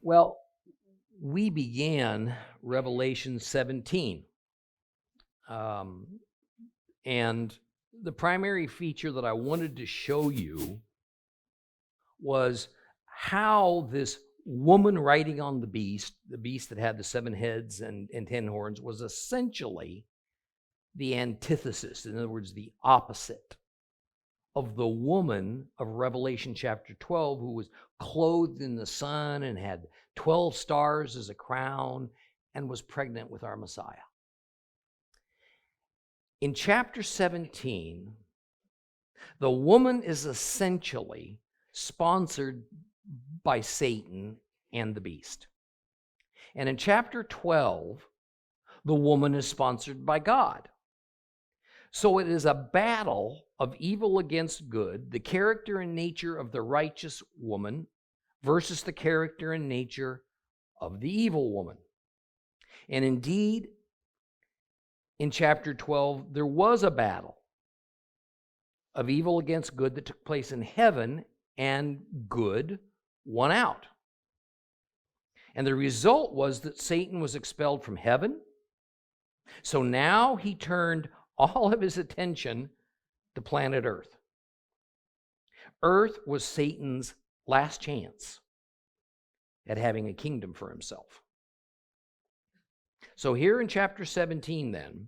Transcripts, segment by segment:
Well, we began Revelation 17. And the primary feature that I wanted to show you was how this woman riding on the beast that had the 7 heads and 10 horns, was essentially the antithesis, in other words, the opposite of the woman of Revelation chapter 12, who was clothed in the sun and had 12 stars as a crown and was pregnant with our Messiah. In chapter 17, the woman is essentially sponsored by Satan and the beast. And in chapter 12, the woman is sponsored by God. So it is a battle of evil against good, the character and nature of the righteous woman versus the character and nature of the evil woman. And indeed, in chapter 12, there was a battle of evil against good that took place in heaven, and good won out. And the result was that Satan was expelled from heaven. So now he turned all of his attention to planet Earth. Earth was Satan's last chance at having a kingdom for himself. So here in chapter 17 then,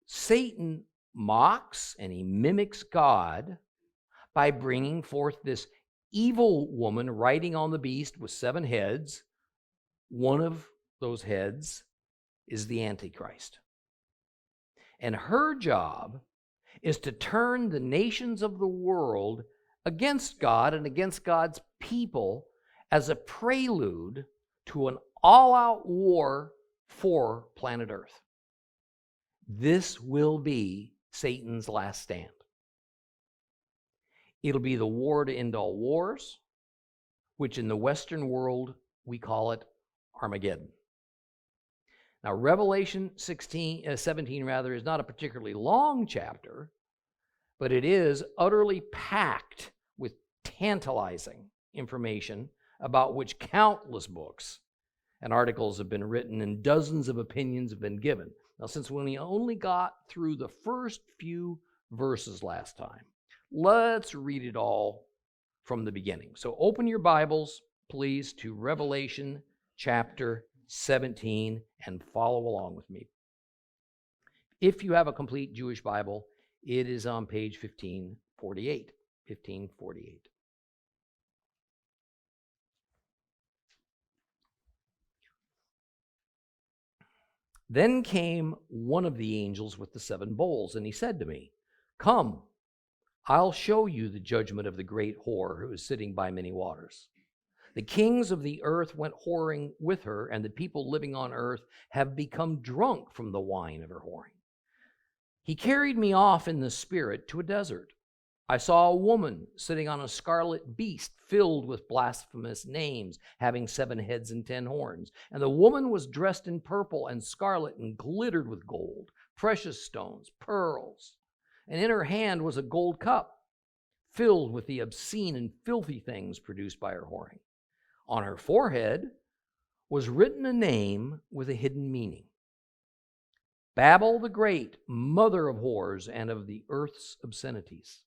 Satan mocks and he mimics God by bringing forth this evil woman riding on the beast with 7 heads. One of those heads is the Antichrist. And her job is to turn the nations of the world against God and against God's people as a prelude to an all-out war for planet Earth. This will be Satan's last stand. It'll be the war to end all wars, which in the Western world we call it Armageddon. Now, Revelation 17 is not a particularly long chapter, but it is utterly packed with tantalizing information about which countless books and articles have been written and dozens of opinions have been given. Now, since we only got through the first few verses last time, let's read it all from the beginning. So open your Bibles, please, to Revelation chapter 17 and follow along with me. If you have a complete Jewish Bible, it is on page 1548. 1548. Then came one of the angels with the 7 bowls, and he said to me, "Come, I'll show you the judgment of the great whore who is sitting by many waters. The kings of the earth went whoring with her, and the people living on earth have become drunk from the wine of her whoring. He carried me off in the spirit to a desert. I saw a woman sitting on a scarlet beast filled with blasphemous names, having 7 heads and 10 horns. And the woman was dressed in purple and scarlet and glittered with gold, precious stones, pearls. And in her hand was a gold cup filled with the obscene and filthy things produced by her whoring. On her forehead was written a name with a hidden meaning: Babel the Great, mother of whores and of the earth's obscenities.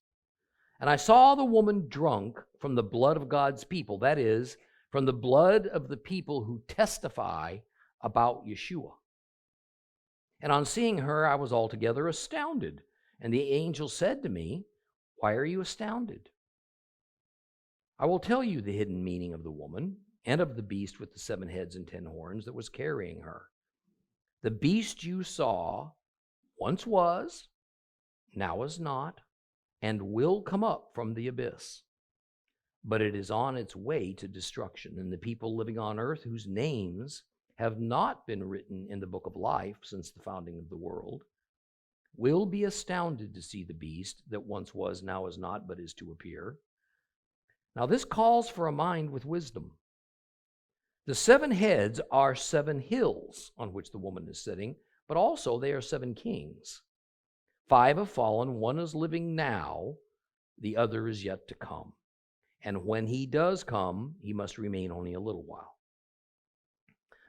And I saw the woman drunk from the blood of God's people, that is, from the blood of the people who testify about Yeshua. And on seeing her, I was altogether astounded. And the angel said to me, 'Why are you astounded? I will tell you the hidden meaning of the woman and of the beast with the 7 heads and 10 horns that was carrying her. The beast you saw once was, now is not, and will come up from the abyss. But it is on its way to destruction, and the people living on earth whose names have not been written in the book of life since the founding of the world will be astounded to see the beast that once was, now is not, but is to appear. Now this calls for a mind with wisdom. The 7 heads are 7 hills on which the woman is sitting, but also they are 7 kings. 5 have fallen, 1 is living now, the other is yet to come. And when he does come, he must remain only a little while.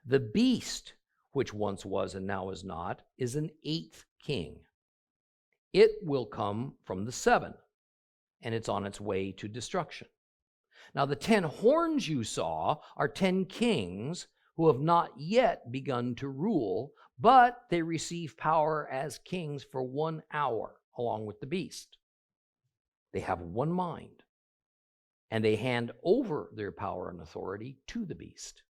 The beast, which once was and now is not, is an eighth king. It will come from the seven, and it's on its way to destruction. Now, the 10 horns you saw are 10 kings who have not yet begun to rule, but they receive power as kings for 1 hour, along with the beast. They have one mind, and they hand over their power and authority to the beast.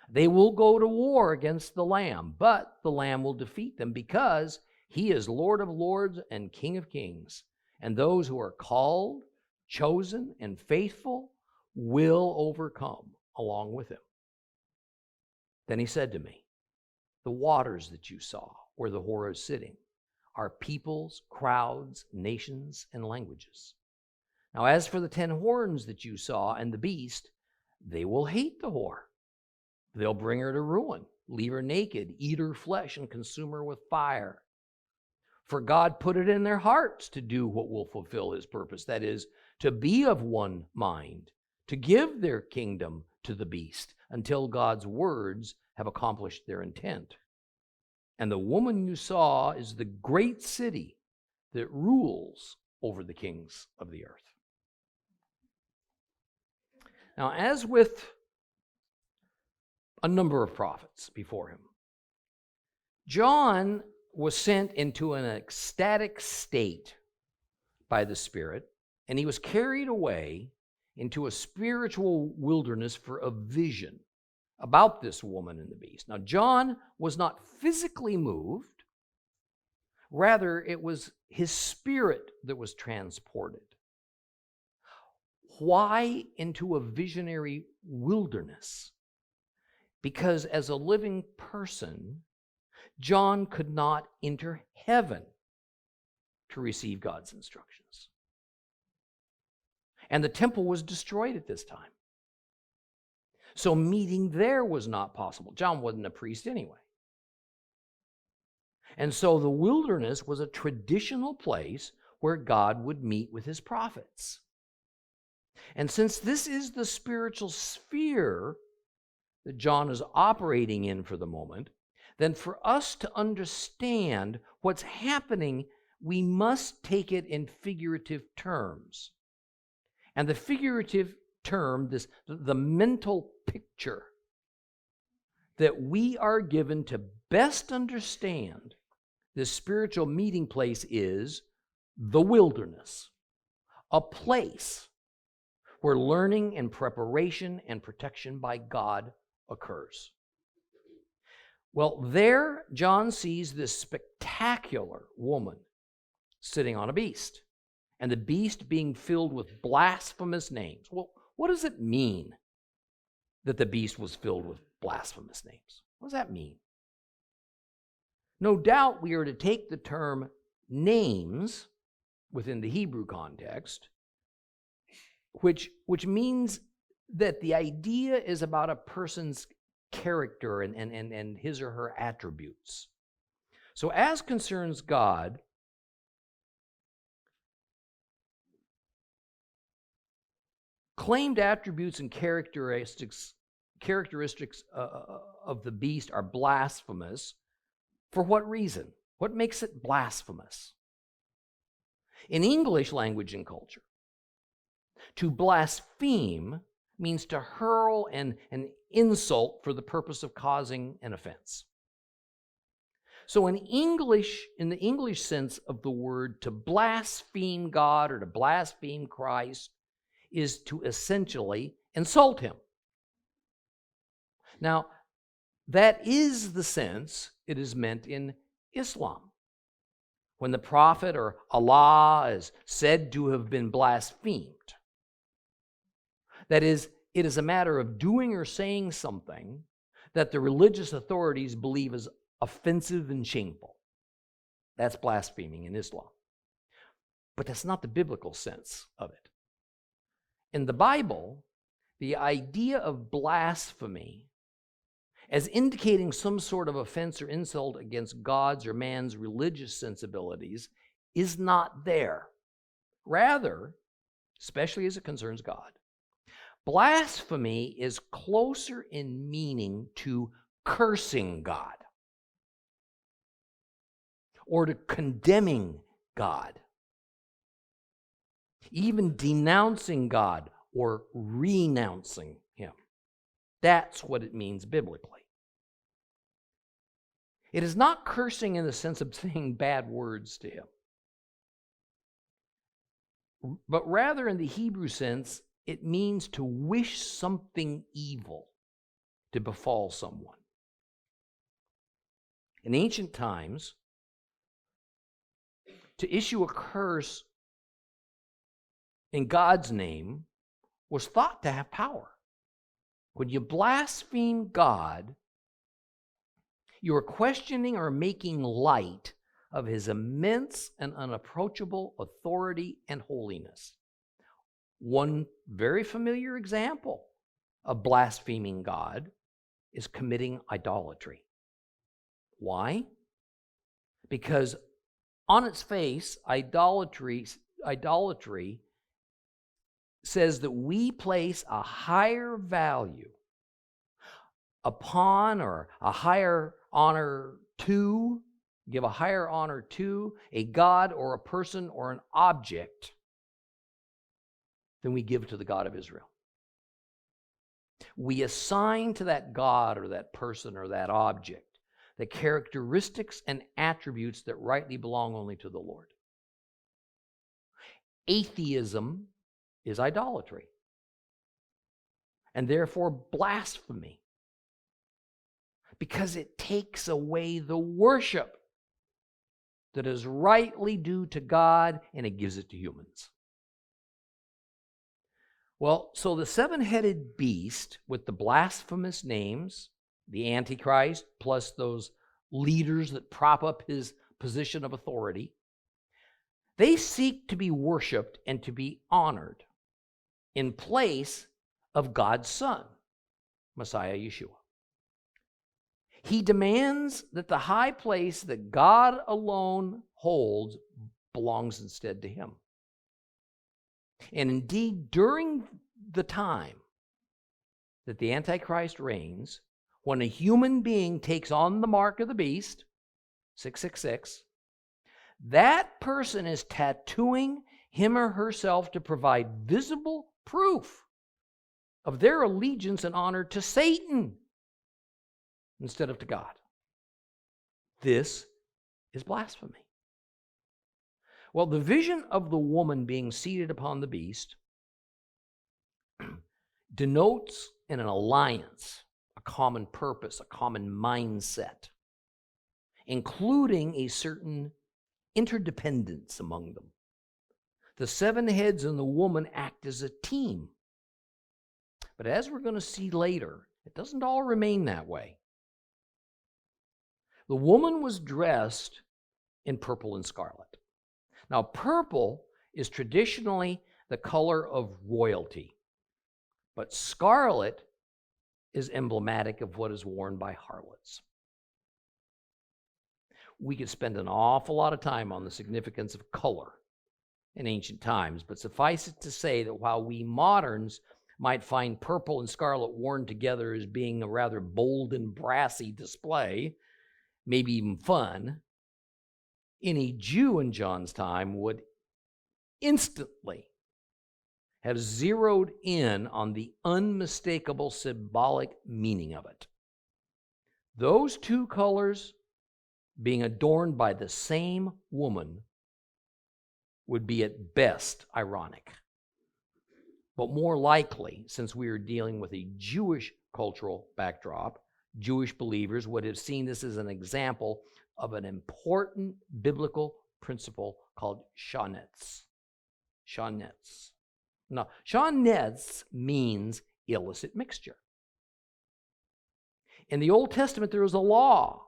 They will go to war against the Lamb, but the Lamb will defeat them because he is Lord of lords and King of kings. And those who are called, chosen, and faithful will overcome along with him. Then he said to me, the waters that you saw where the whore is sitting are peoples, crowds, nations, and languages. Now, as for the 10 horns that you saw and the beast, they will hate the whore. They'll bring her to ruin, leave her naked, eat her flesh, and consume her with fire. For God put it in their hearts to do what will fulfill his purpose, that is, to be of one mind, to give their kingdom to the beast until God's words have accomplished their intent. And the woman you saw is the great city that rules over the kings of the earth. Now, as with a number of prophets before him, John was sent into an ecstatic state by the Spirit, and he was carried away into a spiritual wilderness for a vision about this woman and the beast. Now, John was not physically moved. Rather, it was his spirit that was transported. Why into a visionary wilderness? Because as a living person, John could not enter heaven to receive God's instructions. And the temple was destroyed at this time. So meeting there was not possible. John wasn't a priest anyway. And so the wilderness was a traditional place where God would meet with his prophets. And since this is the spiritual sphere that John is operating in for the moment, then for us to understand what's happening, we must take it in figurative terms. And the figurative term, the mental picture that we are given to best understand this spiritual meeting place is the wilderness, a place where learning and preparation and protection by God occurs. Well, there John sees this spectacular woman sitting on a beast, and the beast being filled with blasphemous names. Well, what does it mean that the beast was filled with blasphemous names? What does that mean? No doubt we are to take the term names within the Hebrew context, which means that the idea is about a person's character and his or her attributes. So as concerns God, claimed attributes and characteristics of the beast are blasphemous. For what reason? What makes it blasphemous? In English language and culture, to blaspheme means to hurl an insult for the purpose of causing an offense. So in the English sense of the word, to blaspheme God or to blaspheme Christ is to essentially insult him. Now, that is the sense it is meant in Islam. When the Prophet or Allah is said to have been blasphemed. That is, it is a matter of doing or saying something that the religious authorities believe is offensive and shameful. That's blaspheming in Islam. But that's not the biblical sense of it. In the Bible, the idea of blasphemy as indicating some sort of offense or insult against God's or man's religious sensibilities is not there. Rather, especially as it concerns God, Blasphemy is closer in meaning to cursing God or to condemning God, even denouncing God or renouncing Him. That's what it means biblically. It is not cursing in the sense of saying bad words to Him, but rather in the Hebrew sense, it means to wish something evil to befall someone. In ancient times, to issue a curse in God's name was thought to have power. When you blaspheme God, you are questioning or making light of His immense and unapproachable authority and holiness. One very familiar example of blaspheming God is committing idolatry. Why? Because on its face, idolatry says that we place a higher value upon or a higher honor to, give a higher honor to a God or a person or an object than we give to the God of Israel. We assign to that God or that person or that object the characteristics and attributes that rightly belong only to the Lord. Atheism is idolatry, and therefore blasphemy, because it takes away the worship that is rightly due to God, and it gives it to humans. Well, so the seven-headed beast with the blasphemous names, the Antichrist, plus those leaders that prop up his position of authority, they seek to be worshiped and to be honored in place of God's Son, Messiah Yeshua. He demands that the high place that God alone holds belongs instead to Him. And indeed, during the time that the Antichrist reigns, when a human being takes on the mark of the beast, 666, that person is tattooing him or herself to provide visible proof of their allegiance and honor to Satan instead of to God. This is blasphemy. Well, the vision of the woman being seated upon the beast denotes an alliance, a common purpose, a common mindset, including a certain interdependence among them. The seven heads and the woman act as a team. But as we're going to see later, it doesn't all remain that way. The woman was dressed in purple and scarlet. Now, purple is traditionally the color of royalty, but scarlet is emblematic of what is worn by harlots. We could spend an awful lot of time on the significance of color in ancient times, but suffice it to say that while we moderns might find purple and scarlet worn together as being a rather bold and brassy display, maybe even fun, any Jew in John's time would instantly have zeroed in on the unmistakable symbolic meaning of it. Those two colors being adorned by the same woman would be at best ironic. But more likely, since we are dealing with a Jewish cultural backdrop, Jewish believers would have seen this as an example of an important biblical principle called shanetz. Shanetz. Now, shanetz means illicit mixture. In the Old Testament, there is a law,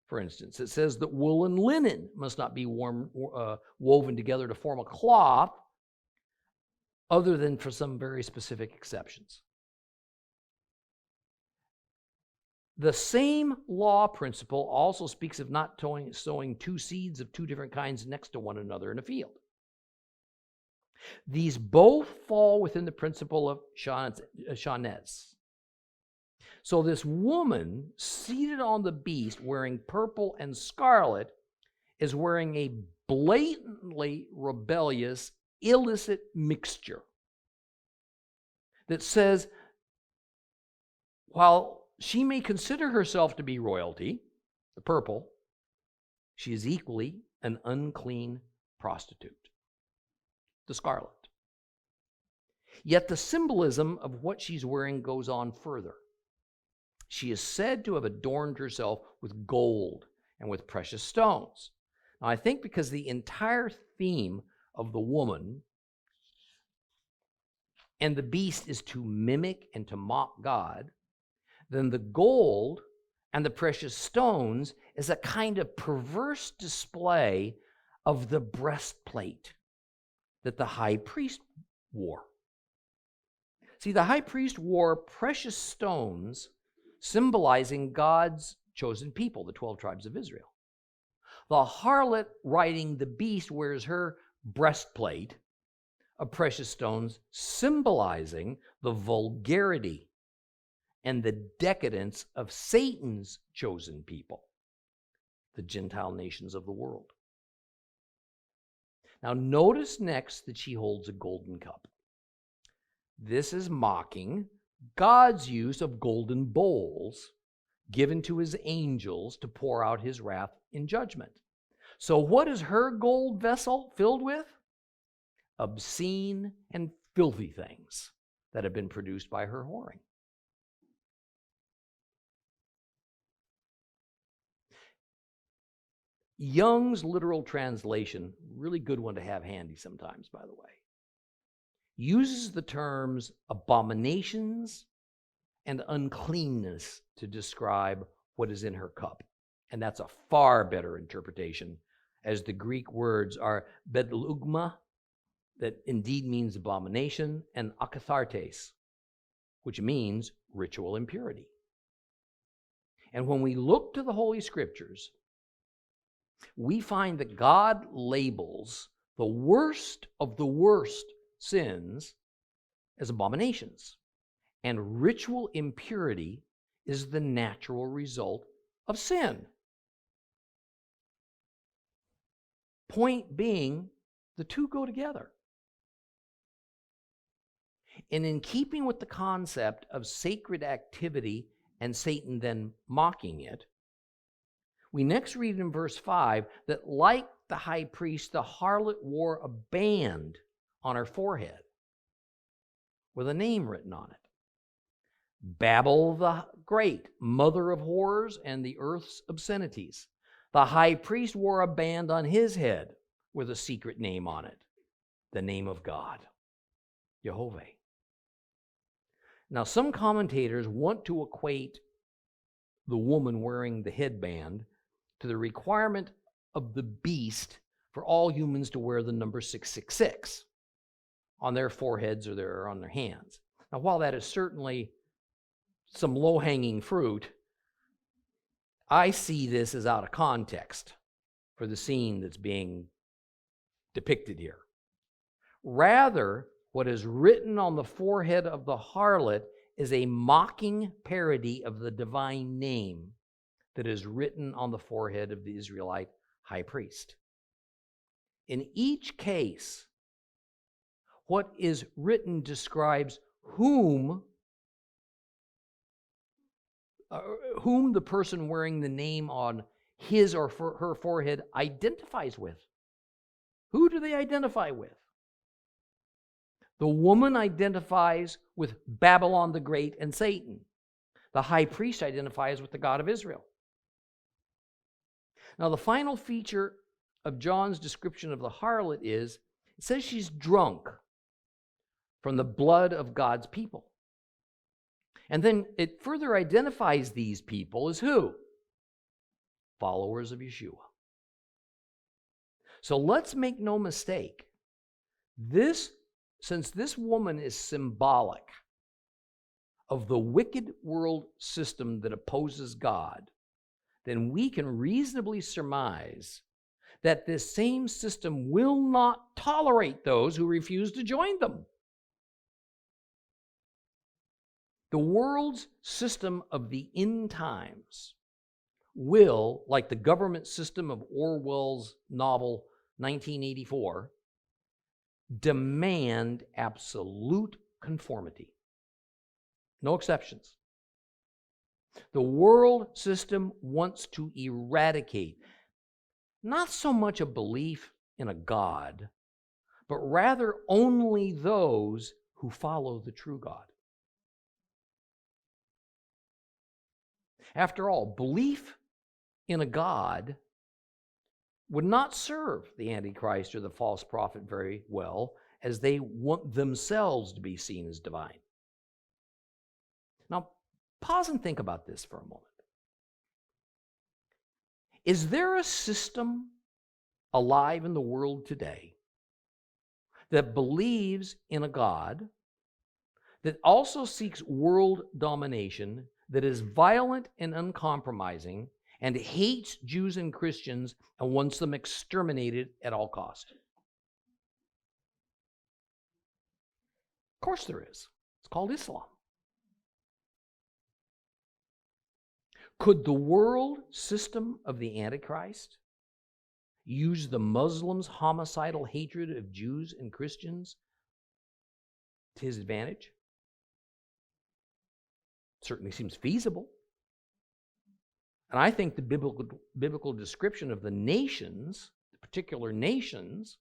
for instance, that says that wool and linen must not be woven together to form a cloth, other than for some very specific exceptions. The same law principle also speaks of not sowing two seeds of two different kinds next to one another in a field. These both fall within the principle of Shawnez. So this woman seated on the beast wearing purple and scarlet is wearing a blatantly rebellious, illicit mixture that says, while she may consider herself to be royalty, the purple, she is equally an unclean prostitute, the scarlet. Yet the symbolism of what she's wearing goes on further. She is said to have adorned herself with gold and with precious stones. Now, I think because the entire theme of the woman and the beast is to mimic and to mock God, then the gold and the precious stones is a kind of perverse display of the breastplate that the high priest wore. See, the high priest wore precious stones symbolizing God's chosen people, the 12 tribes of Israel. The harlot riding the beast wears her breastplate of precious stones symbolizing the vulgarity and the decadence of Satan's chosen people, the Gentile nations of the world. Now notice next that she holds a golden cup. This is mocking God's use of golden bowls given to his angels to pour out his wrath in judgment. So what is her gold vessel filled with? Obscene and filthy things that have been produced by her whoring. Young's literal translation, really good one to have handy sometimes, by the way, uses the terms abominations and uncleanness to describe what is in her cup. And that's a far better interpretation, as the Greek words are bedlugma, that indeed means abomination, and akathartes, which means ritual impurity. And when we look to the Holy Scriptures, we find that God labels the worst of the worst sins as abominations. And ritual impurity is the natural result of sin. Point being, the two go together. And in keeping with the concept of sacred activity and Satan then mocking it, we next read in verse 5 that like the high priest, the harlot wore a band on her forehead with a name written on it. Babel the Great, mother of horrors and the earth's obscenities. The high priest wore a band on his head with a secret name on it, the name of God, Jehovah. Now, some commentators want to equate the woman wearing the headband to the requirement of the beast for all humans to wear the number 666 on their foreheads or on their hands. Now, while that is certainly some low-hanging fruit, I see this as out of context for the scene that's being depicted here. Rather, what is written on the forehead of the harlot is a mocking parody of the divine name that is written on the forehead of the Israelite high priest. In each case, what is written describes whom the person wearing the name on his or her forehead identifies with. Who do they identify with? The woman identifies with Babylon the Great and Satan. The high priest identifies with the God of Israel. Now, the final feature of John's description of the harlot is, it says she's drunk from the blood of God's people. And then it further identifies these people as who? Followers of Yeshua. So let's make no mistake. Since this woman is symbolic of the wicked world system that opposes God, then we can reasonably surmise that this same system will not tolerate those who refuse to join them. The world's system of the end times will, like the government system of Orwell's novel 1984, demand absolute conformity. No exceptions. The world system wants to eradicate not so much a belief in a God, but rather only those who follow the true God. After all, belief in a God would not serve the Antichrist or the false prophet very well, as they want themselves to be seen as divine. Now, pause and think about this for a moment. Is there a system alive in the world today that believes in a God, that also seeks world domination, that is violent and uncompromising, and hates Jews and Christians and wants them exterminated at all cost? Of course there is. It's called Islam. Could the world system of the Antichrist use the Muslims' homicidal hatred of Jews and Christians to his advantage? Certainly seems feasible. And I think the biblical description of the nations, the particular nations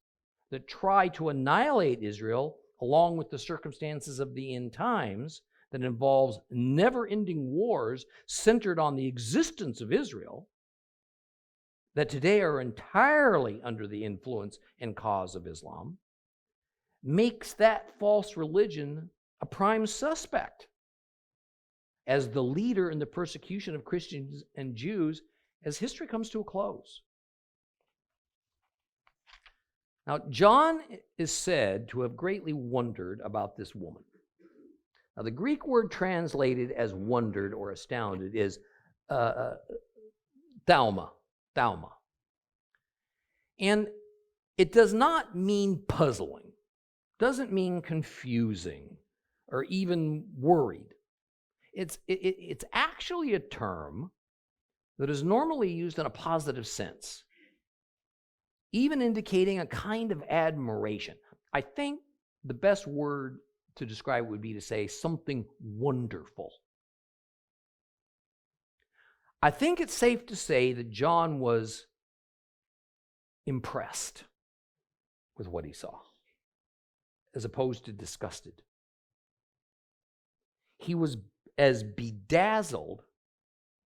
that try to annihilate Israel, along with the circumstances of the end times, that involves never-ending wars centered on the existence of Israel, that today are entirely under the influence and cause of Islam, makes that false religion a prime suspect as the leader in the persecution of Christians and Jews as history comes to a close. Now, John is said to have greatly wondered about this woman. Now, the Greek word translated as wondered or astounded is thauma. And it does not mean puzzling, doesn't mean confusing, or even worried. It's actually a term that is normally used in a positive sense, even indicating a kind of admiration. I think the best word to describe it would be to say something wonderful. I think it's safe to say that John was impressed with what he saw, as opposed to disgusted. He was as bedazzled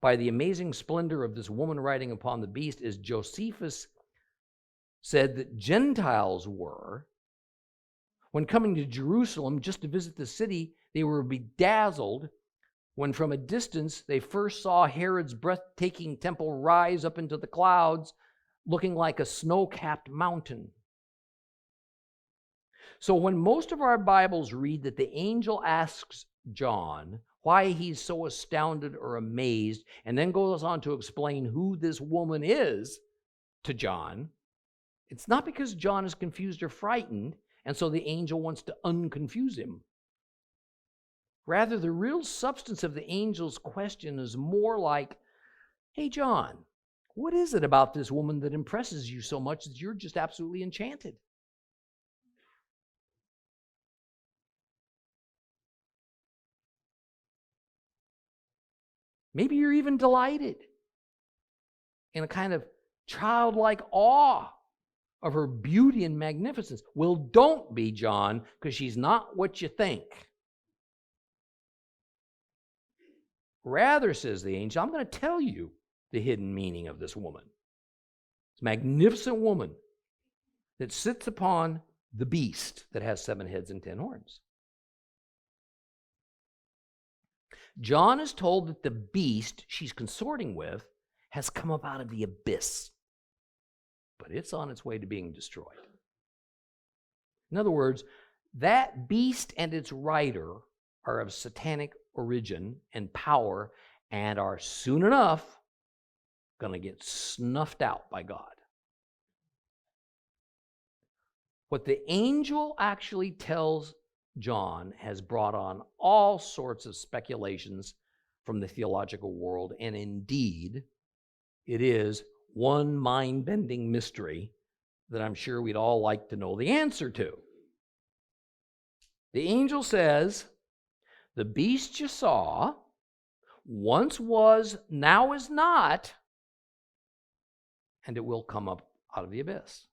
by the amazing splendor of this woman riding upon the beast as Josephus said that Gentiles were. When coming to Jerusalem just to visit the city, they were bedazzled when from a distance they first saw Herod's breathtaking temple rise up into the clouds, looking like a snow-capped mountain. So when most of our Bibles read that the angel asks John why he's so astounded or amazed, and then goes on to explain who this woman is to John, it's not because John is confused or frightened, and so the angel wants to unconfuse him. Rather, the real substance of the angel's question is more like, hey, John, what is it about this woman that impresses you so much that you're just absolutely enchanted? Maybe you're even delighted in a kind of childlike awe of her beauty and magnificence. Well, don't be, John, because she's not what you think. Rather, says the angel, I'm going to tell you the hidden meaning of this woman. This magnificent woman that sits upon the beast that has 7 heads and 10 horns. John is told that the beast she's consorting with has come up out of the abyss, but it's on its way to being destroyed. In other words, that beast and its rider are of satanic origin and power and are soon enough going to get snuffed out by God. What the angel actually tells John has brought on all sorts of speculations from the theological world, and indeed, it is one mind-bending mystery that I'm sure we'd all like to know the answer to. The angel says, "The beast you saw once was, now is not, and it will come up out of the abyss."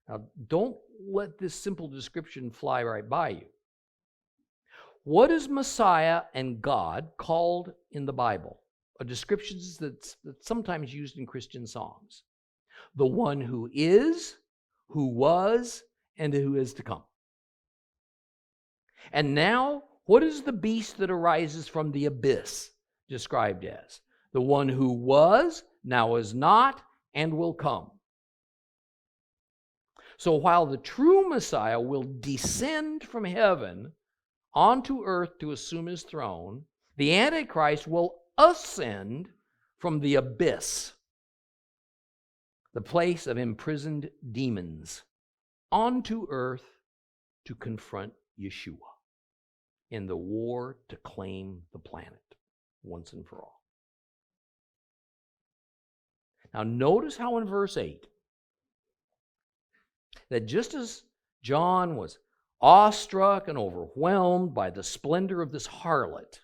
Now, don't let this simple description fly right by you. What is Messiah and God called in the Bible? A description that's sometimes used in Christian songs. The one who is, who was, and who is to come. And now, what is the beast that arises from the abyss described as? The one who was, now is not, and will come. So while the true Messiah will descend from heaven onto earth to assume his throne, the Antichrist will ascend from the abyss, the place of imprisoned demons, onto earth to confront Yeshua in the war to claim the planet once and for all. Now notice how in verse 8, that just as John was awestruck and overwhelmed by the splendor of this harlot,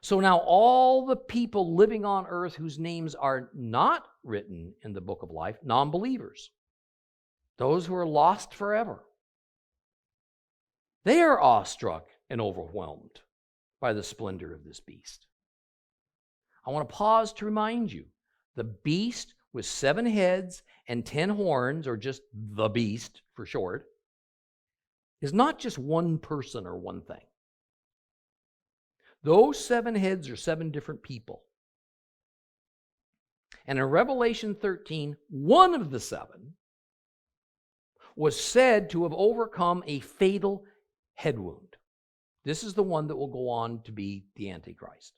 so now all the people living on earth whose names are not written in the book of life, non-believers, those who are lost forever, they are awestruck and overwhelmed by the splendor of this beast. I want to pause to remind you, the beast with 7 heads and 10 horns, or just the beast for short, is not just one person or one thing. Those 7 heads are 7 different people. And in Revelation 13, one of the 7 was said to have overcome a fatal head wound. This is the one that will go on to be the Antichrist.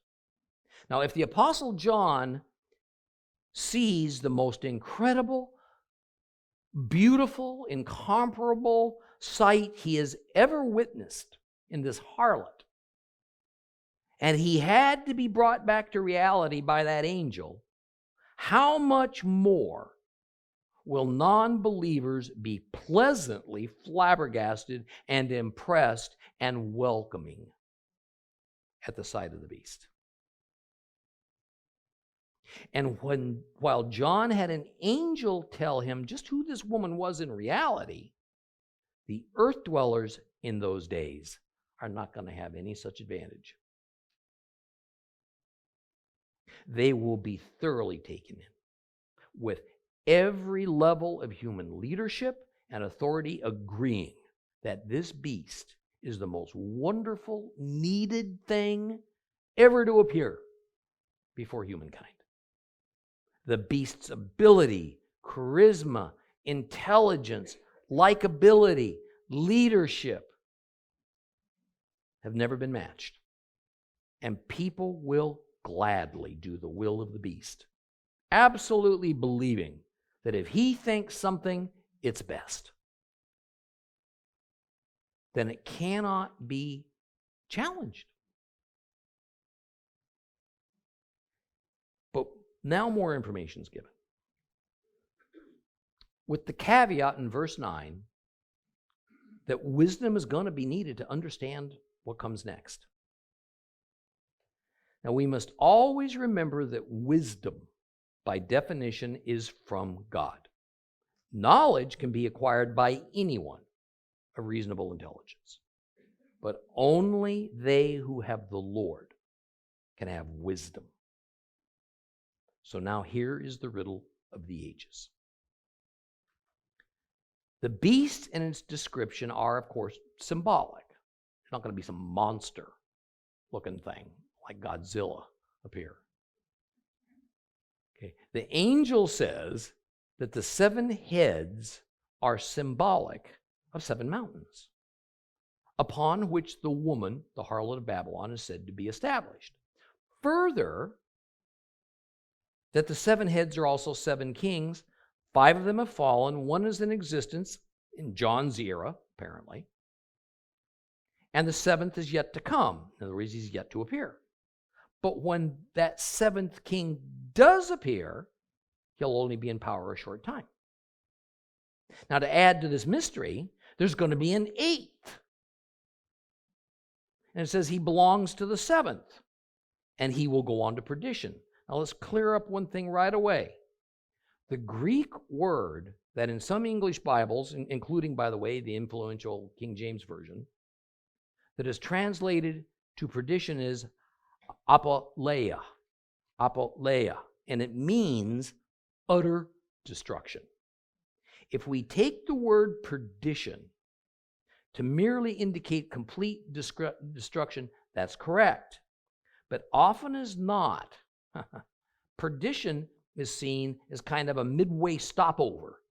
Now, if the Apostle John sees the most incredible, beautiful, incomparable sight he has ever witnessed in this harlot, and he had to be brought back to reality by that angel, how much more will non-believers be pleasantly flabbergasted and impressed and welcoming at the sight of the beast? And while John had an angel tell him just who this woman was in reality, the earth dwellers in those days are not going to have any such advantage. They will be thoroughly taken in, with every level of human leadership and authority agreeing that this beast is the most wonderful, needed thing ever to appear before humankind. The beast's ability, charisma, intelligence, likability, leadership have never been matched. And people will gladly do the will of the beast, absolutely believing that if he thinks something, it's best. Then it cannot be challenged. But now more information is given, with the caveat in verse 9 that wisdom is going to be needed to understand what comes next. Now, we must always remember that wisdom, by definition, is from God. Knowledge can be acquired by anyone of reasonable intelligence, but only they who have the Lord can have wisdom. So now here is the riddle of the ages. The beast and its description are, of course, symbolic. It's not going to be some monster-looking thing like Godzilla appear. Okay. The angel says that the 7 heads are symbolic of 7 mountains, upon which the woman, the harlot of Babylon, is said to be established. Further, that the 7 heads are also 7 kings, 5 of them have fallen. 1 is in existence in John's era, apparently. And the 7th is yet to come. In other words, he's yet to appear. But when that 7th king does appear, he'll only be in power a short time. Now, to add to this mystery, there's going to be an 8th. And it says he belongs to the 7th, and he will go on to perdition. Now, let's clear up one thing right away. The Greek word that in some English Bibles, including, by the way, the influential King James Version, that is translated to perdition is apoleia, and it means utter destruction. If we take the word perdition to merely indicate complete destruction, that's correct. But often as not, perdition is seen as kind of a midway stopover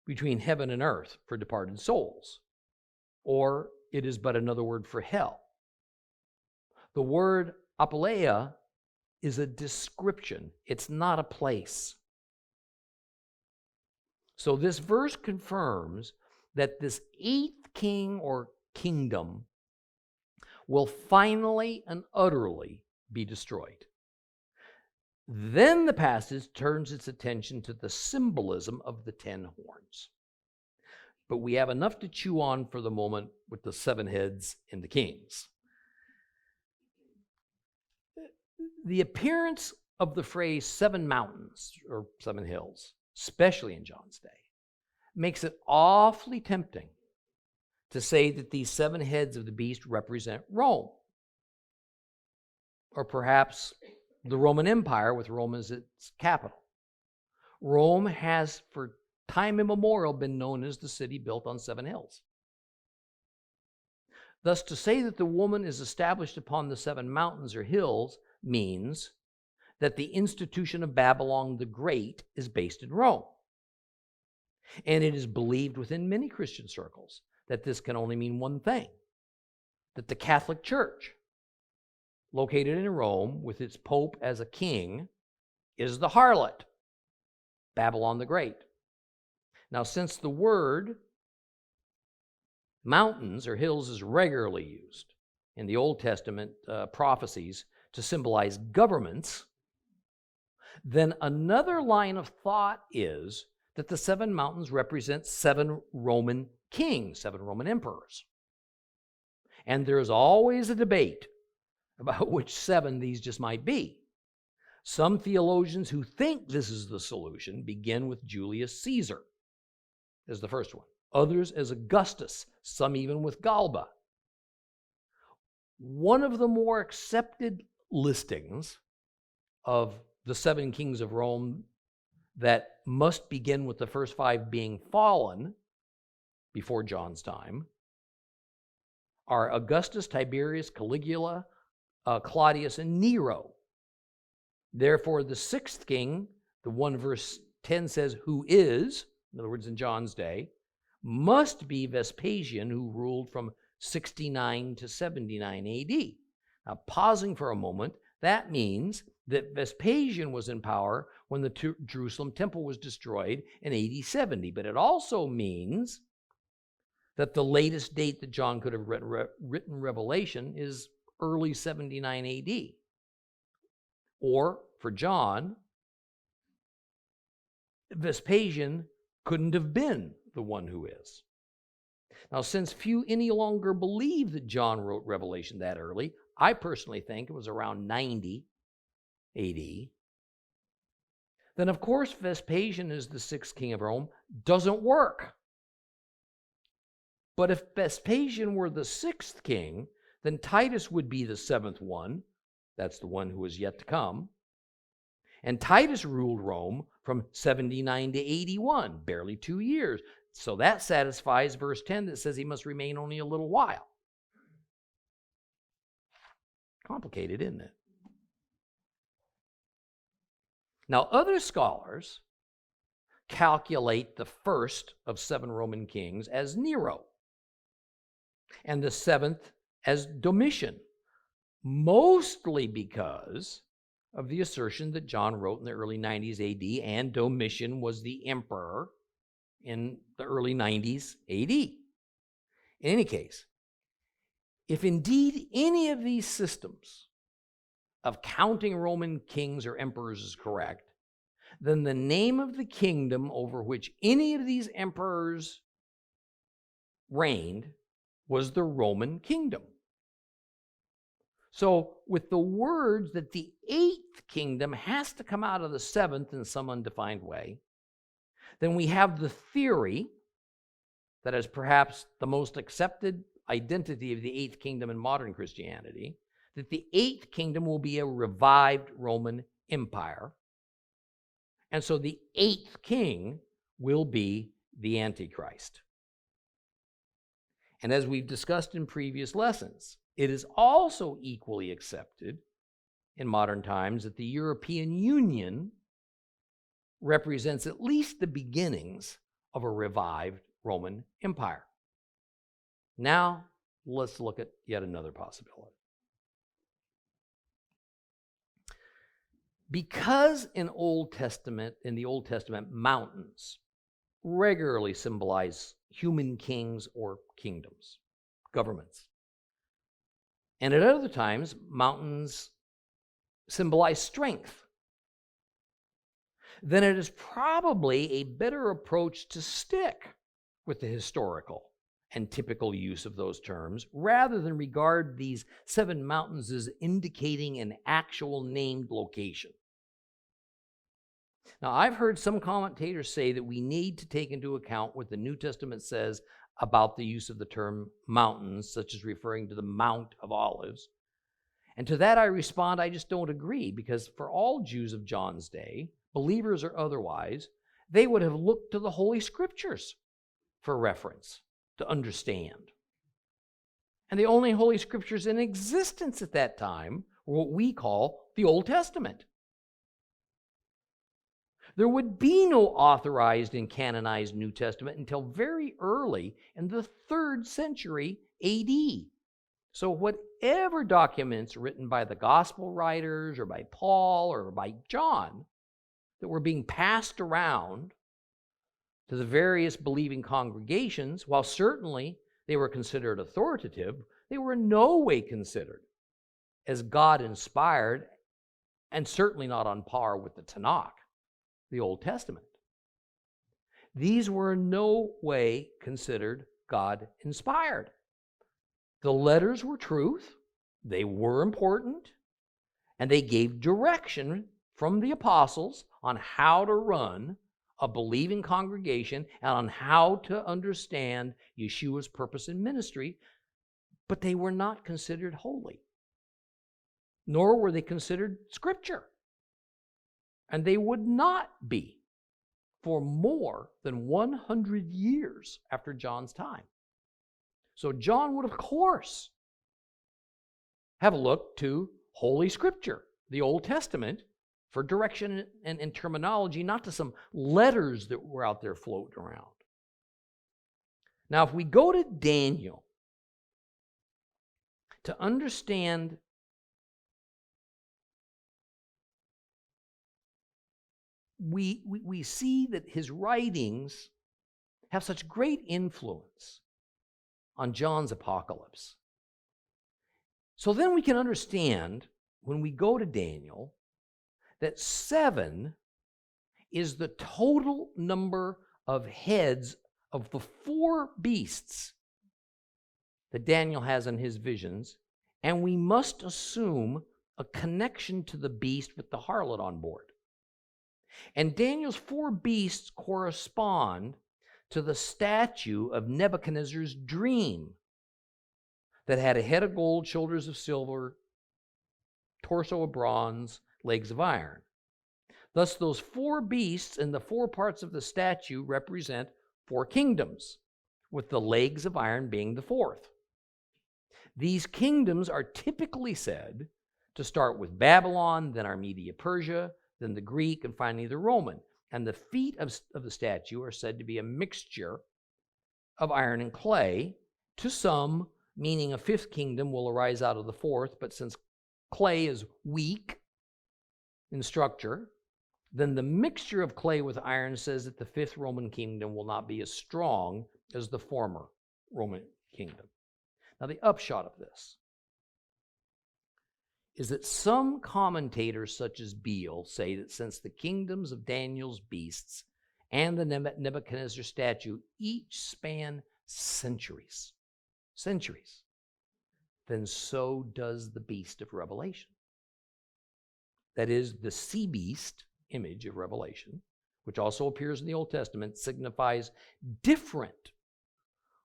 between heaven and earth for departed souls, or it is but another word for hell. The word apoleia is a description. It's not a place. So this verse confirms that this 8th king or kingdom will finally and utterly be destroyed. Then the passage turns its attention to the symbolism of the 10 horns. But we have enough to chew on for the moment with the 7 heads and the kings. The appearance of the phrase 7 mountains or 7 hills, especially in John's day, makes it awfully tempting to say that these 7 heads of the beast represent Rome, or perhaps the Roman Empire with Rome as its capital. Rome has for time immemorial been known as the city built on 7 hills. Thus, to say that the woman is established upon the 7 mountains or hills means that the institution of Babylon the Great is based in Rome. And it is believed within many Christian circles that this can only mean one thing, that the Catholic Church, located in Rome with its Pope as a king, is the harlot, Babylon the Great. Now, since the word mountains or hills is regularly used in the Old Testament prophecies to symbolize governments, then another line of thought is that the 7 mountains represent 7 Roman kings, 7 Roman emperors. And there's always a debate about which 7 these just might be. Some theologians who think this is the solution begin with Julius Caesar as the first one. Others as Augustus, some even with Galba. One of the more accepted listings of the 7 kings of Rome that must begin with the first 5 being fallen before John's time are Augustus, Tiberius, Caligula, Claudius, and Nero. Therefore, the 6th king, the one verse 10 says, who is, in other words, in John's day, must be Vespasian, who ruled from 69 to 79 AD. Now, pausing for a moment, that means that Vespasian was in power when the Jerusalem temple was destroyed in AD 70. But it also means that the latest date that John could have written Revelation is early 79 AD. Or, for John, Vespasian couldn't have been the one who is. Now, since few any longer believe that John wrote Revelation that early, I personally think it was around 90 AD, then of course Vespasian as the 6th king of Rome doesn't work. But if Vespasian were the 6th king, then Titus would be the 7th one. That's the one who is yet to come. And Titus ruled Rome from 79 to 81, barely 2 years. So that satisfies verse 10 that says he must remain only a little while. Complicated, isn't it? Now, other scholars calculate the first of 7 Roman kings as Nero, and the 7th as Domitian, mostly because of the assertion that John wrote in the early 90s AD, and Domitian was the emperor in the early 90s AD. In any case, if indeed any of these systems of counting Roman kings or emperors is correct, then the name of the kingdom over which any of these emperors reigned was the Roman kingdom. So with the words that the 8th kingdom has to come out of the 7th in some undefined way, then we have the theory that is perhaps the most accepted identity of the 8th kingdom in modern Christianity, that the 8th kingdom will be a revived Roman Empire. And so the 8th king will be the Antichrist. And as we've discussed in previous lessons, it is also equally accepted in modern times that the European Union represents at least the beginnings of a revived Roman Empire. Now, let's look at yet another possibility. Because in the Old Testament, mountains regularly symbolize human kings or kingdoms, governments. And at other times, mountains symbolize strength. Then it is probably a better approach to stick with the historical and typical use of those terms, rather than regard these 7 mountains as indicating an actual named location. Now, I've heard some commentators say that we need to take into account what the New Testament says about the use of the term mountains, such as referring to the Mount of Olives. And to that I respond, I just don't agree, because for all Jews of John's day, believers or otherwise, they would have looked to the Holy Scriptures for reference to understand. And the only Holy Scriptures in existence at that time were what we call the Old Testament. There would be no authorized and canonized New Testament until very early in the 3rd century AD. So whatever documents written by the gospel writers or by Paul or by John that were being passed around to the various believing congregations, while certainly they were considered authoritative, they were in no way considered as God-inspired, and certainly not on par with the Tanakh, the Old Testament. These were in no way considered God-inspired. The letters were truth, they were important, and they gave direction from the apostles on how to run a believing congregation and on how to understand Yeshua's purpose in ministry, but they were not considered holy, nor were they considered Scripture. And they would not be for more than 100 years after John's time. So John would, of course, have looked to Holy Scripture, the Old Testament, for direction and terminology, not to some letters that were out there floating around. Now, if we go to Daniel to understand we see that his writings have such great influence on John's apocalypse. So then we can understand, when we go to Daniel, that 7 is the total number of heads of the 4 beasts that Daniel has in his visions, and we must assume a connection to the beast with the harlot on board. And Daniel's 4 beasts correspond to the statue of Nebuchadnezzar's dream that had a head of gold, shoulders of silver, torso of bronze, legs of iron. Thus, those 4 beasts and the 4 parts of the statue represent 4 kingdoms, with the legs of iron being the 4th. These kingdoms are typically said to start with Babylon, then Armedia, Persia, then the Greek, and finally the Roman. And the feet of the statue are said to be a mixture of iron and clay. To some, meaning a 5th kingdom will arise out of the 4th, but since clay is weak in structure, then the mixture of clay with iron says that the fifth Roman kingdom will not be as strong as the former Roman kingdom. Now, the upshot of this is that some commentators, such as Beale, say that since the kingdoms of Daniel's beasts and the Nebuchadnezzar statue each span centuries, then so does the beast of Revelation. That is, the sea beast image of Revelation, which also appears in the Old Testament, signifies different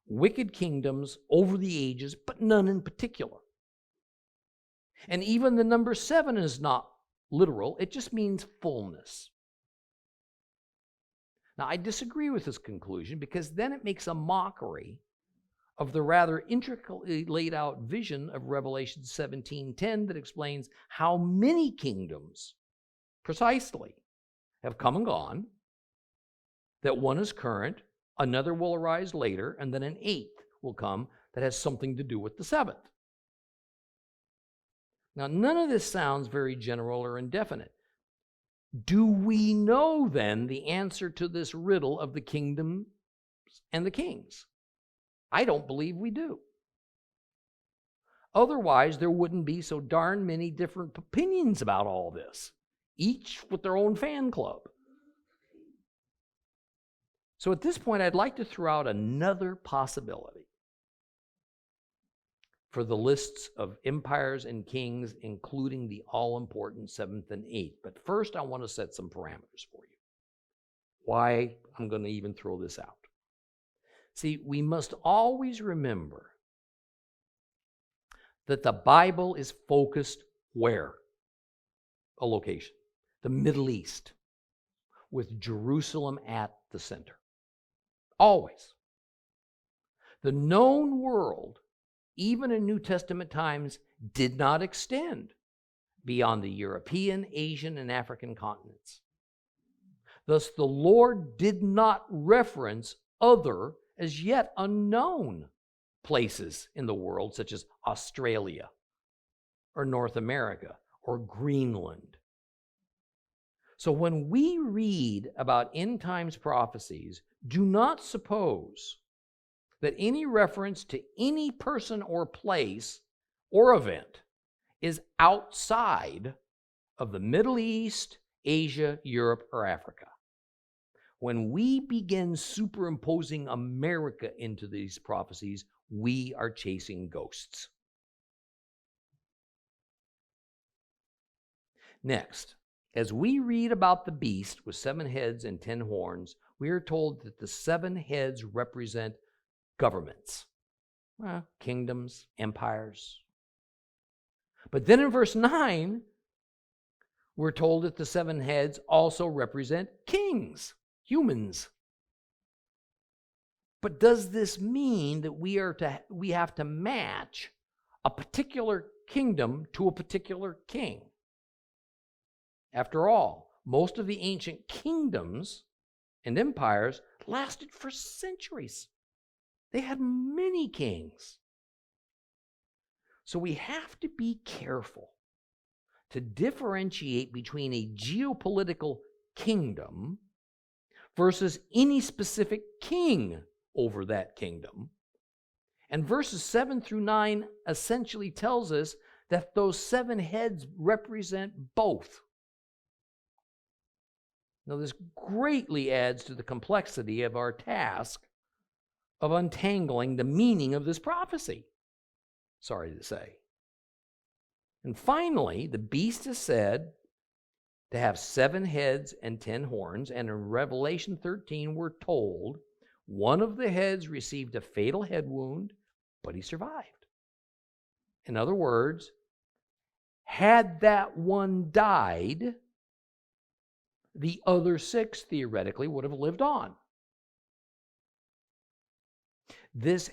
wicked kingdoms over the ages, but none in particular. And even the number 7 is not literal, it just means fullness. Now, I disagree with this conclusion because then it makes a mockery of the rather intricately laid out vision of Revelation 17:10 that explains how many kingdoms precisely have come and gone, that one is current, another will arise later, and then an 8th will come that has something to do with the 7th. Now, none of this sounds very general or indefinite. Do we know then the answer to this riddle of the kingdoms and the kings? I don't believe we do. Otherwise, there wouldn't be so darn many different opinions about all this, each with their own fan club. So at this point, I'd like to throw out another possibility for the lists of empires and kings, including the all-important 7th and 8th. But first, I want to set some parameters for you. Why I'm going to even throw this out. See, we must always remember that the Bible is focused where? A location. The Middle East, with Jerusalem at the center. Always. The known world, even in New Testament times, did not extend beyond the European, Asian, and African continents. Thus, the Lord did not reference other, as yet unknown, places in the world, such as Australia, or North America, or Greenland. So when we read about end times prophecies, do not suppose that any reference to any person or place or event is outside of the Middle East, Asia, Europe, or Africa. When we begin superimposing America into these prophecies, we are chasing ghosts. Next, as we read about the beast with 7 heads and 10 horns, we are told that the 7 heads represent governments, kingdoms, empires. But then in verse 9, we're told that the 7 heads also represent kings, humans. But does this mean that we have to match a particular kingdom to a particular king? After all, most of the ancient kingdoms and empires lasted for centuries. They had many kings. So we have to be careful to differentiate between a geopolitical kingdom versus any specific king over that kingdom. And verses 7 through 9 essentially tells us that those 7 heads represent both. Now, this greatly adds to the complexity of our task of untangling the meaning of this prophecy. Sorry to say. And finally, the beast is said to have 7 heads and 10 horns, and in Revelation 13 we're told one of the heads received a fatal head wound, but he survived. In other words, had that one died, the other 6 theoretically would have lived on. This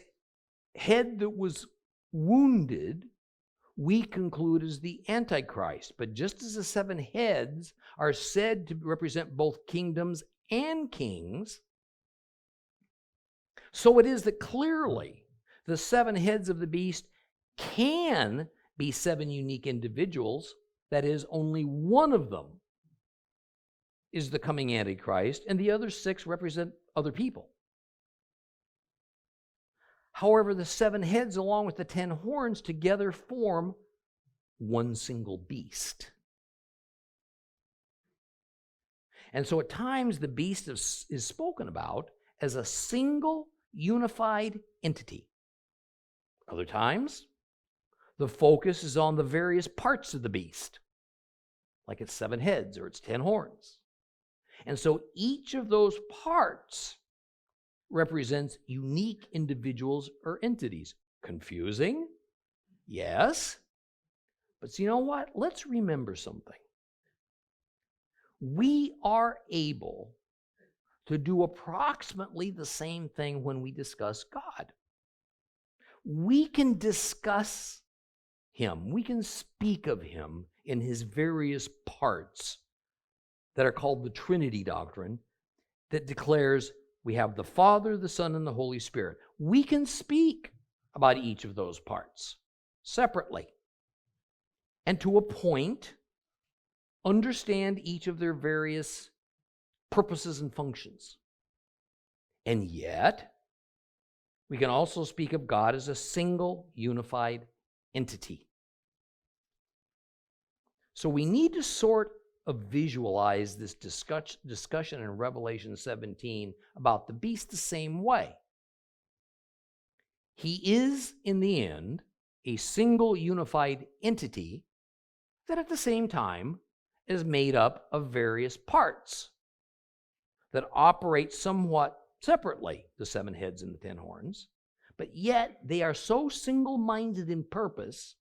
head that was wounded, we conclude is the Antichrist. But just as the 7 heads are said to represent both kingdoms and kings, so it is that clearly the 7 heads of the beast can be 7 unique individuals That is, only one of them is the coming Antichrist, and the other 6 represent other people. However, the 7 heads along with the 10 horns together form one single beast. And so at times the beast is spoken about as a single unified entity. Other times, the focus is on the various parts of the beast, like its 7 heads or its 10 horns. And so each of those parts represents unique individuals or entities. Confusing? Yes. But you know what? Let's remember something. We are able to do approximately the same thing when we discuss God. We can discuss Him. We can speak of Him in His various parts that are called the Trinity doctrine, that declares we have the Father, the Son, and the Holy Spirit. We can speak about each of those parts separately, and to a point, understand each of their various purposes and functions. And yet, we can also speak of God as a single, unified entity. So we need to sort of visualize this discussion in Revelation 17 about the beast the same way. He is, in the end, a single, unified entity that at the same time is made up of various parts that operate somewhat separately, the 7 heads and the 10 horns, but yet they are so single-minded in purpose,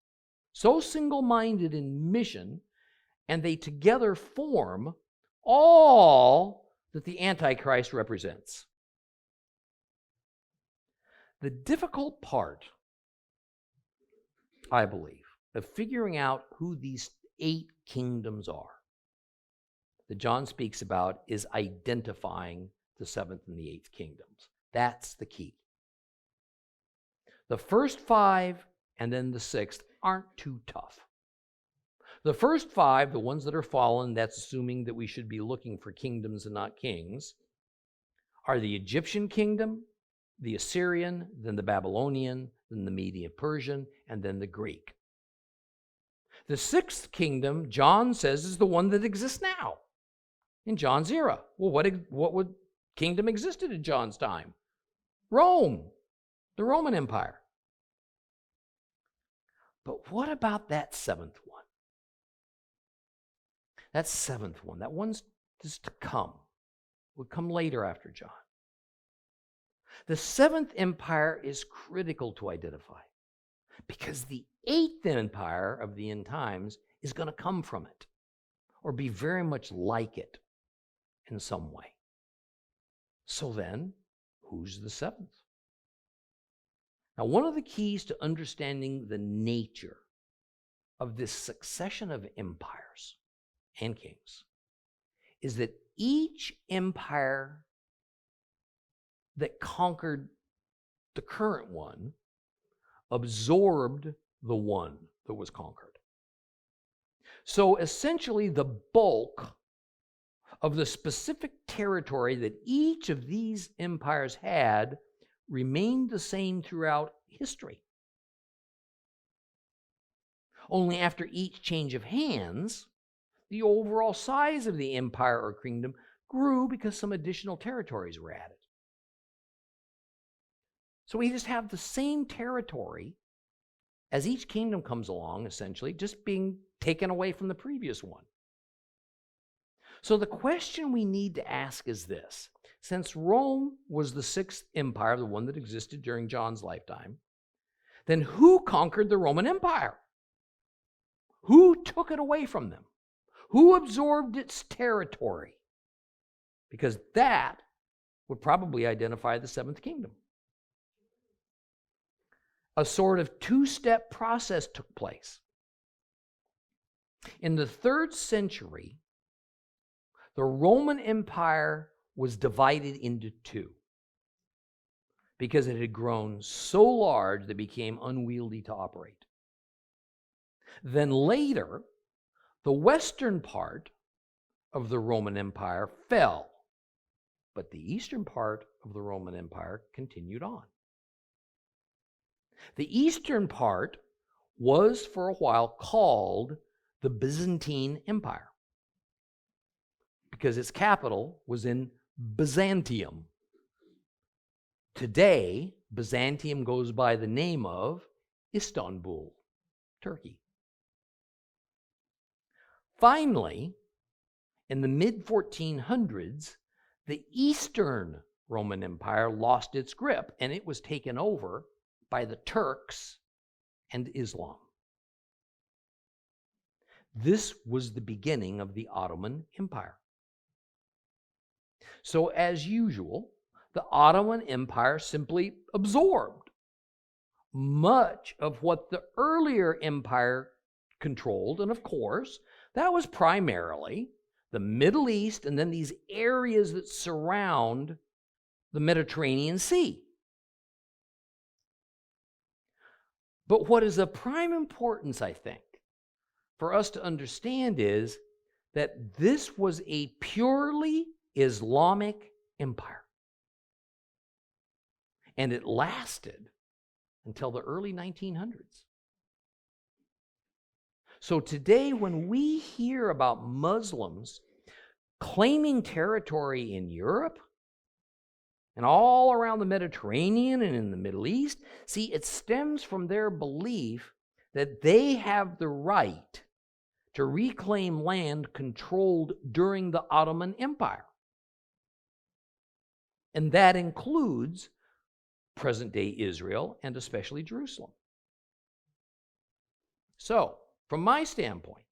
so single-minded in mission, and they together form all that the Antichrist represents. The difficult part, I believe, of figuring out who these 8 kingdoms are that John speaks about is identifying the 7th and the 8th kingdoms. That's the key. The first 5 and then the 6th aren't too tough. The first 5, the ones that are fallen, that's assuming that we should be looking for kingdoms and not kings, are the Egyptian kingdom, the Assyrian, then the Babylonian, then the Median-Persian, and then the Greek. The 6th kingdom, John says, is the one that exists now in John's era. Well, what kingdom existed in John's time? Rome, the Roman Empire. But what about that 7th one? That 7th one, that one's just to come, would come later after John. The 7th empire is critical to identify because the 8th empire of the end times is going to come from it or be very much like it in some way. So then, who's the 7th? Now, one of the keys to understanding the nature of this succession of empires and kings is that each empire that conquered the current one absorbed the one that was conquered. So essentially, the bulk of the specific territory that each of these empires had remained the same throughout history. Only after each change of hands, the overall size of the empire or kingdom grew because some additional territories were added. So we just have the same territory as each kingdom comes along, essentially, just being taken away from the previous one. So the question we need to ask is this. Since Rome was the 6th empire, the one that existed during John's lifetime, then who conquered the Roman Empire? Who took it away from them? Who absorbed its territory? Because that would probably identify the 7th kingdom. A sort of 2-step process took place. In the 3rd century, the Roman Empire was divided into 2 because it had grown so large that it became unwieldy to operate. Then later, The western part of the Roman Empire fell, but the eastern part of the Roman Empire continued on. The eastern part was for a while called the Byzantine Empire because its capital was in Byzantium. Today, Byzantium goes by the name of Istanbul, Turkey. Finally, in the mid-1400s, the Eastern Roman Empire lost its grip, and it was taken over by the Turks and Islam. This was the beginning of the Ottoman Empire. So, as usual, the Ottoman Empire simply absorbed much of what the earlier empire controlled, and of course, that was primarily the Middle East and then these areas that surround the Mediterranean Sea. But what is of prime importance, I think, for us to understand is that this was a purely Islamic empire. And it lasted until the early 1900s. So today, when we hear about Muslims claiming territory in Europe and all around the Mediterranean and in the Middle East, see, it stems from their belief that they have the right to reclaim land controlled during the Ottoman Empire. And that includes present-day Israel and especially Jerusalem. So, from my standpoint,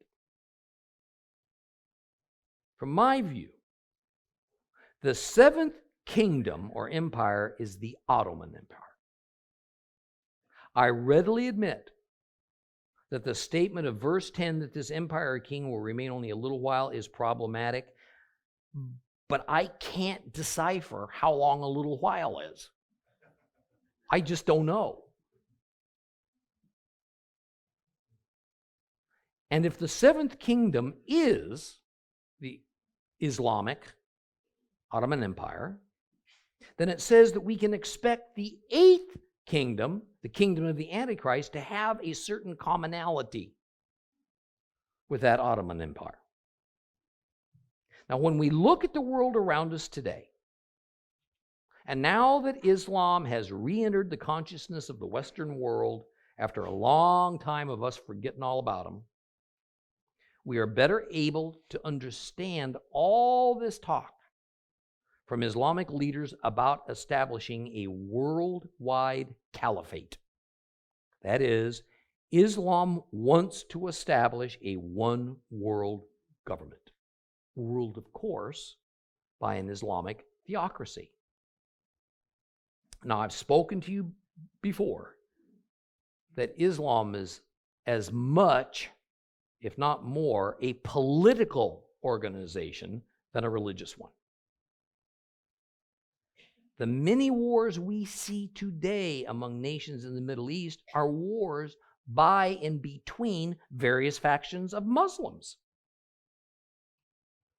from my view, the seventh kingdom or empire is the Ottoman Empire. I readily admit that the statement of verse 10 that this empire or king will remain only a little while is problematic, but I can't decipher how long a little while is. I just don't know. And if the seventh kingdom is the Islamic Ottoman Empire, then it says that we can expect the eighth kingdom, the kingdom of the Antichrist, to have a certain commonality with that Ottoman Empire. Now, when we look at the world around us today, and now that Islam has re-entered the consciousness of the Western world after a long time of us forgetting all about them, we are better able to understand all this talk from Islamic leaders about establishing a worldwide caliphate. That is, Islam wants to establish a one-world government, ruled, of course, by an Islamic theocracy. Now, I've spoken to you before that Islam is as much, if not more, a political organization than a religious one. The many wars we see today among nations in the Middle East are wars by and between various factions of Muslims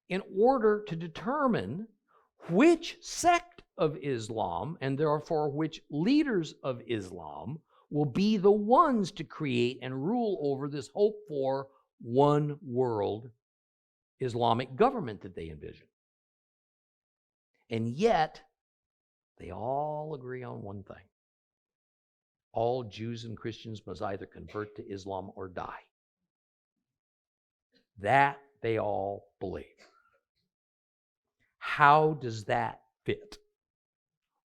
in order to determine which sect of Islam, and therefore which leaders of Islam, will be the ones to create and rule over this hoped-for one world Islamic government that they envision. And yet, they all agree on one thing. All Jews and Christians must either convert to Islam or die. That they all believe. How does that fit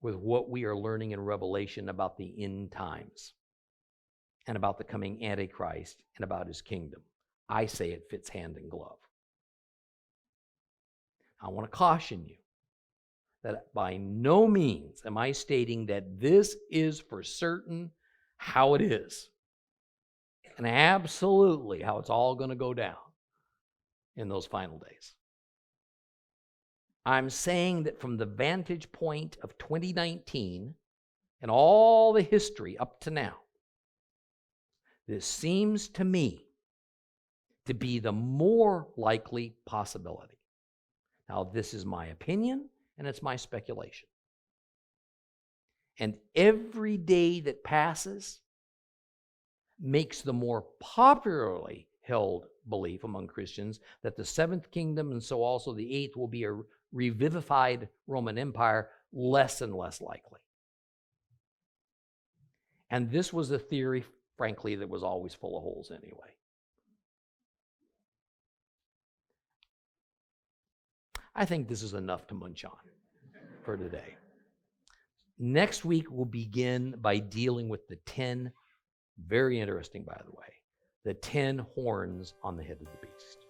with what we are learning in Revelation about the end times and about the coming Antichrist and about his kingdom? I say it fits hand in glove. I want to caution you that by no means am I stating that this is for certain how it is and absolutely how it's all going to go down in those final days. I'm saying that from the vantage point of 2019 and all the history up to now, this seems to me to be the more likely possibility. Now, this is my opinion, and it's my speculation. And every day that passes makes the more popularly held belief among Christians that the seventh kingdom and so also the eighth will be a revivified Roman Empire less and less likely. And this was a theory, frankly, that was always full of holes anyway. I think this is enough to munch on for today. Next week, we'll begin by dealing with the 10, very interesting, by the way, the 10 horns on the head of the beast.